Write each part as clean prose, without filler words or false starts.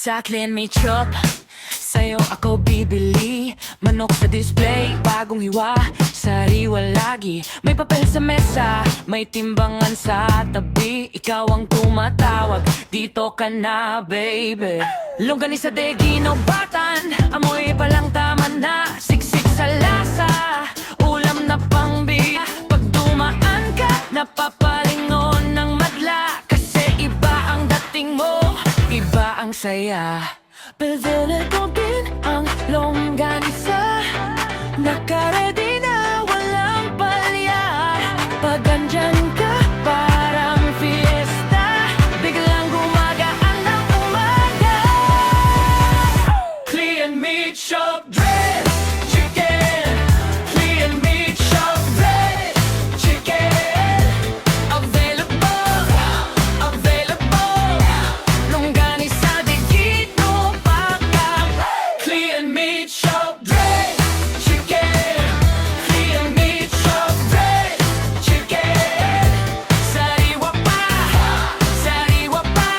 sa clean may chop. Sa'yo ako bibili, manok sa display, bagong hiwa, sariwa lagi. May papel sa mesa, may timbangan sa tabi. Ikaw ang tumatawag, dito ka na baby. Longganisa de ginobatan, amoy palang tama na. Siksik sa lasa, ulam na pangbi. Pag dumaan ka, napapalingon ng madla. Kasi iba ang dating mo, iba ang saya. Pwede ko din ang longganisa, nakaredy na walang palya. Pag andyan ka, parang fiesta, biglang gumagaan ng umaga. Clean meat shop dress, chicken. Clean meat shop dress, chicken. Available, available. Longganisa de Gino Bacam. Clean meat shop dress, chicken. Clean meat shop dress, chicken. Sariwa pa, sariwa pa.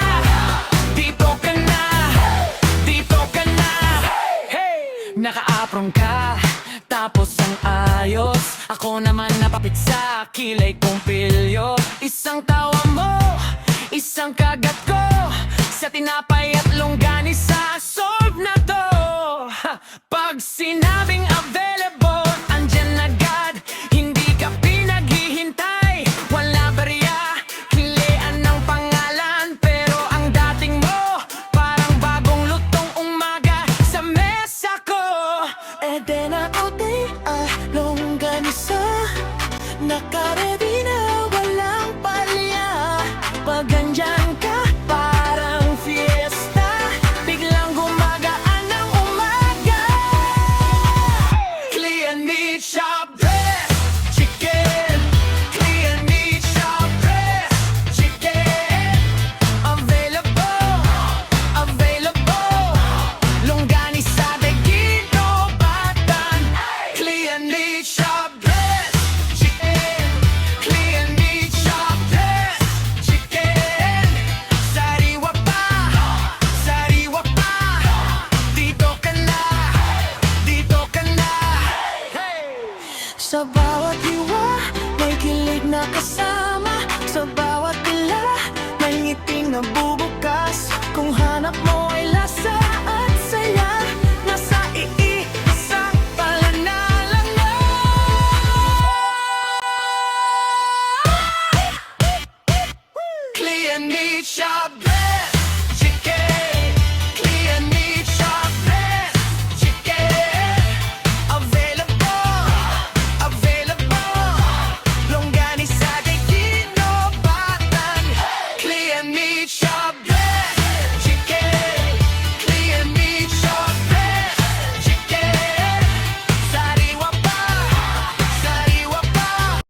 Dito ka na, dito ka na. Hey! Naka-apron ka, tapos ang ayos. Ako naman napapit sa kilay kong pilyo. Isang tawa mo, isang kagat ko. Sa tinapay at longganisa, solve na to. Ha! Pag sinabing available, andyan agad. Hindi ka pinaghihintay, wala barya. Kilean ng pangalan, pero ang dating mo parang bagong lutong umaga sa mesa ko. Ede na ode longganisa, nakaredy na walang palya. Pag andyan ka, parang fiesta, biglang gumagaan ng umaga. Clean meat shop dress, chicken. Clean meat shop dress, chicken. Available, available. Longganisa de Gino Bacam. Clean meat shop dress, chicken. Clean meat shop dress, chicken. Sariwa pa, sariwa pa. Dito ka na, dito ka na. Sa bawat hiwa, may kilig na kasama. Sa bawat tila, may ngiting na bubukas. Kung hanap mo ay lasa at saya, nasa iisang palanalang na. Clean meat shop dress,